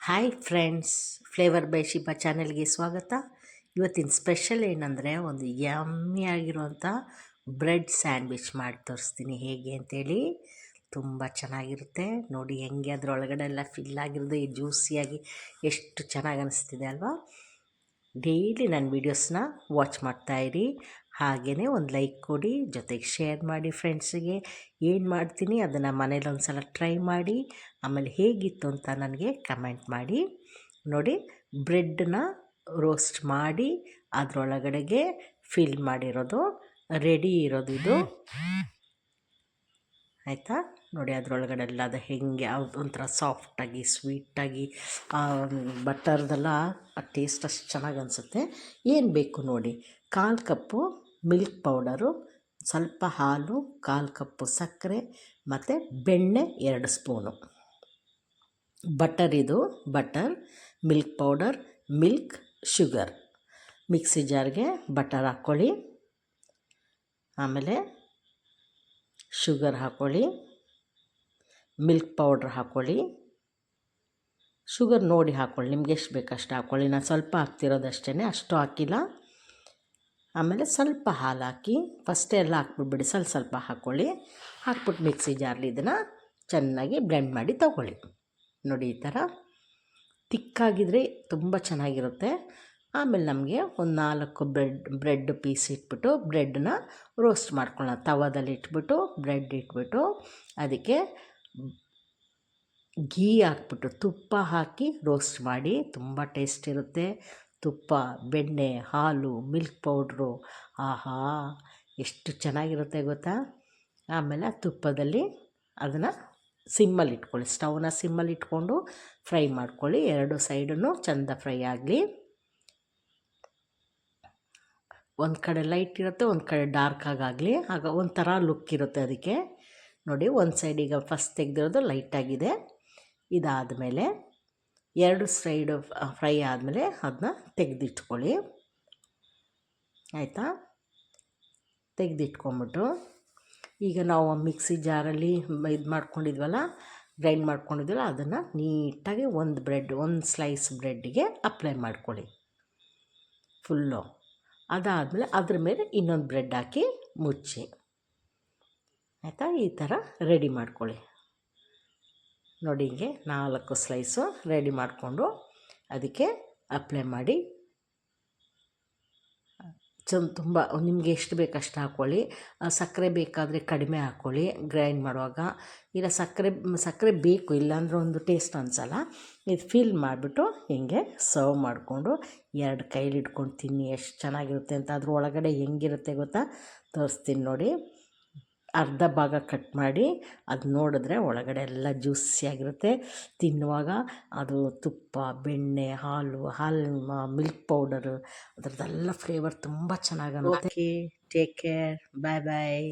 Hi friends, flavour by Shiba ಚಾನೆಲ್ಗೆ ಸ್ವಾಗತ. ಇವತ್ತಿನ ಸ್ಪೆಷಲ್ ಏನಂದರೆ ಒಂದು ಯಮ್ಮಿ ಆಗಿರುವಂಥ ಬ್ರೆಡ್ ಸ್ಯಾಂಡ್ವಿಚ್ ಮಾಡಿ ತೋರಿಸ್ತೀನಿ ಹೇಗೆ ಅಂತೇಳಿ. ತುಂಬ ಚೆನ್ನಾಗಿರುತ್ತೆ ನೋಡಿ, ಹೆಂಗೆ ಅದರೊಳಗಡೆ ಎಲ್ಲ ಫಿಲ್ ಆಗಿರೋದು ಜ್ಯೂಸಿಯಾಗಿ ಎಷ್ಟು ಚೆನ್ನಾಗಿ ಅನಿಸ್ತಿದೆ ಅಲ್ವಾ. ಡೈಲಿ ನನ್ನ ವೀಡಿಯೋಸ್ನ ವಾಚ್ ಮಾಡ್ತಾಯಿರಿ, ಹಾಗೆಯೇ ಒಂದು ಲೈಕ್ ಕೊಡಿ, ಜೊತೆಗೆ ಶೇರ್ ಮಾಡಿ ಫ್ರೆಂಡ್ಸಿಗೆ. ಏನು ಮಾಡ್ತೀನಿ ಅದನ್ನು ಮನೇಲಿ ಒಂದು ಸಲ ಟ್ರೈ ಮಾಡಿ, ಆಮೇಲೆ ಹೇಗಿತ್ತು ಅಂತ ನನಗೆ ಕಮೆಂಟ್ ಮಾಡಿ. ನೋಡಿ, ಬ್ರೆಡ್ನ ರೋಸ್ಟ್ ಮಾಡಿ ಅದರೊಳಗಡೆಗೆ ಫಿಲ್ ಮಾಡಿರೋದು ರೆಡಿ ಇರೋದು ಇದು, ಆಯಿತಾ. ನೋಡಿ ಅದರೊಳಗಡೆ ಎಲ್ಲ ಅದು ಹೆಂಗೆ ಒಂಥರ ಸಾಫ್ಟಾಗಿ ಸ್ವೀಟಾಗಿ ಬಟರ್ದೆಲ್ಲ ಟೇಸ್ಟ್ ಅಷ್ಟು ಚೆನ್ನಾಗಿ ಅನಿಸುತ್ತೆ. ಏನು ಬೇಕು ನೋಡಿ, 1/4 ಕಪ್ಪು ಮಿಲ್ಕ್ ಪೌಡರು, ಸ್ವಲ್ಪ ಹಾಲು, 1/4 ಕಪ್ಪು ಸಕ್ಕರೆ ಮತ್ತು ಬೆಣ್ಣೆ 2 spoon, butter, milk powder, milk, sugar. Mixie ಜಾರ್ಗೆ ಬಟರ್ ಹಾಕ್ಕೊಳ್ಳಿ, ಆಮೇಲೆ ಶುಗರ್ ಹಾಕ್ಕೊಳ್ಳಿ, ಮಿಲ್ಕ್ ಪೌಡ್ರ್ ಹಾಕ್ಕೊಳ್ಳಿ. ಶುಗರ್ ನೋಡಿ ಹಾಕ್ಕೊಳ್ಳಿ, ನಿಮ್ಗೆ ಎಷ್ಟು ಬೇಕು ಅಷ್ಟು ಹಾಕ್ಕೊಳ್ಳಿ. ನಾನು ಸ್ವಲ್ಪ ಹಾಕ್ತಿರೋದಷ್ಟೇ, ಅಷ್ಟು ಹಾಕಿಲ್ಲ. ಆಮೇಲೆ ಸ್ವಲ್ಪ ಹಾಲು ಹಾಕಿ, ಫಸ್ಟೇ ಎಲ್ಲ ಹಾಕ್ಬಿಡ್ಬೇಡಿ, ಸ್ವಲ್ಪ ಹಾಕ್ಕೊಳ್ಳಿ. ಹಾಕ್ಬಿಟ್ಟು ಮಿಕ್ಸಿ ಜಾರ್ಲಿ ಇದನ್ನು ಚೆನ್ನಾಗಿ ಬ್ಲೆಂಡ್ ಮಾಡಿ ತಗೊಳ್ಳಿ. ನೋಡಿ ಈ ಥರ ತಿಕ್ಕಾಗಿದ್ರೆ ತುಂಬ ಚೆನ್ನಾಗಿರುತ್ತೆ. ಆಮೇಲೆ ನಮಗೆ ಒಂದು 4 ಬ್ರೆಡ್ ಪೀಸ್ ಇಟ್ಬಿಟ್ಟು ಬ್ರೆಡ್ನ ರೋಸ್ಟ್ ಮಾಡ್ಕೊಳ್ಳೋಣ. ತವಾದಲ್ಲಿ ಇಟ್ಬಿಟ್ಟು ಬ್ರೆಡ್ ಇಟ್ಬಿಟ್ಟು ಅದಕ್ಕೆ ಘೀ ಹಾಕ್ಬಿಟ್ಟು ತುಪ್ಪ ಹಾಕಿ ರೋಸ್ಟ್ ಮಾಡಿ, ತುಂಬ ಟೇಸ್ಟ್ ಇರುತ್ತೆ. ತುಪ್ಪ, ಬೆಣ್ಣೆ, ಹಾಲು, ಮಿಲ್ಕ್ ಪೌಡ್ರು, ಆಹಾ ಎಷ್ಟು ಚೆನ್ನಾಗಿರುತ್ತೆ ಗೊತ್ತಾ. ಆಮೇಲೆ ಆ ತುಪ್ಪದಲ್ಲಿ ಅದನ್ನು ಸಿಮ್ಮಲ್ಲಿ ಇಟ್ಕೊಳ್ಳಿ, ಸ್ಟವ್ನ ಸಿಮ್ಮಲ್ಲಿ ಇಟ್ಕೊಂಡು ಫ್ರೈ ಮಾಡ್ಕೊಳ್ಳಿ. 2 ಸೈಡನ್ನು ಚೆಂದ ಫ್ರೈ ಆಗಲಿ. ಒಂದು ಕಡೆ ಲೈಟ್ ಇರುತ್ತೆ, ಒಂದು ಕಡೆ ಡಾರ್ಕಾಗಲಿ, ಆಗ ಒಂಥರ ಲುಕ್ ಇರುತ್ತೆ ಅದಕ್ಕೆ. ನೋಡಿ, ಒಂದು ಸೈಡ್ ಈಗ ಫಸ್ಟ್ ತೆಗೆದಿರೋದು ಲೈಟಾಗಿದೆ. ಇದಾದಮೇಲೆ 2 ಸೈಡು ಫ್ರೈ ಆದಮೇಲೆ ಅದನ್ನ ತೆಗೆದಿಟ್ಕೊಳ್ಳಿ, ಆಯಿತಾ. ತೆಗೆದಿಟ್ಕೊಂಬಿಟ್ಟು ಈಗ ನಾವು ಮಿಕ್ಸಿ ಜಾರಲ್ಲಿ ಇದು ಮಾಡ್ಕೊಂಡಿದ್ವಲ್ಲ, ಗ್ರೈಂಡ್ ಮಾಡ್ಕೊಂಡಿದ್ವಲ್ಲ, ಅದನ್ನು ನೀಟಾಗಿ ಒಂದು ಸ್ಲೈಸ್ ಬ್ರೆಡ್ಡಿಗೆ ಅಪ್ಲೈ ಮಾಡ್ಕೊಳ್ಳಿ ಫುಲ್ಲು. ಅದಾದಮೇಲೆ ಅದ್ರ ಮೇಲೆ ಇನ್ನೊಂದು ಬ್ರೆಡ್ ಹಾಕಿ ಮುಚ್ಚಿ, ಆಯಿತಾ. ಈ ಥರ ರೆಡಿ ಮಾಡ್ಕೊಳ್ಳಿ. ನೋಡಿ, ಹೀಗೆ 4 ಸ್ಲೈಸು ರೆಡಿ ಮಾಡಿಕೊಂಡು ಅದಕ್ಕೆ ಅಪ್ಲೈ ಮಾಡಿ. ತುಂಬ ನಿಮಗೆ ಎಷ್ಟು ಬೇಕು ಅಷ್ಟು ಹಾಕ್ಕೊಳ್ಳಿ. ಸಕ್ಕರೆ ಬೇಕಾದರೆ ಕಡಿಮೆ ಹಾಕ್ಕೊಳ್ಳಿ ಗ್ರೈಂಡ್ ಮಾಡುವಾಗ. ಇಲ್ಲ ಸಕ್ಕರೆ ಬೇಕು, ಇಲ್ಲಾಂದ್ರೆ ಒಂದು ಟೇಸ್ಟ್ ಅನಿಸಲ್ಲ. ಇದು ಫಿಲ್ ಮಾಡಿಬಿಟ್ಟು ಹೀಗೆ ಸರ್ವ್ ಮಾಡಿಕೊಂಡು 2 ಕೈಲಿ ಇಟ್ಕೊಂಡು ತಿನ್ನಿ, ಎಷ್ಟು ಚೆನ್ನಾಗಿರುತ್ತೆ ಅಂತ. ಅದ್ರ ಒಳಗಡೆ ಹೆಂಗಿರುತ್ತೆ ಗೊತ್ತಾ, ತೋರಿಸ್ತೀನಿ ನೋಡಿ. ಅರ್ಧ ಭಾಗ ಕಟ್ ಮಾಡಿ ಅದು ನೋಡಿದ್ರೆ ಒಳಗಡೆ ಎಲ್ಲ ಜ್ಯೂಸಿಯಾಗಿರುತ್ತೆ. ತಿನ್ನುವಾಗ ಅದು ತುಪ್ಪ, ಬೆಣ್ಣೆ, ಹಾಲು, ಮಿಲ್ಕ್ ಪೌಡರು, ಅದರದ್ದೆಲ್ಲ ಫ್ಲೇವರ್ ತುಂಬ ಚೆನ್ನಾಗಿ. ಟೇಕ್ ಕೇರ್, ಬಾಯ್ ಬಾಯ್.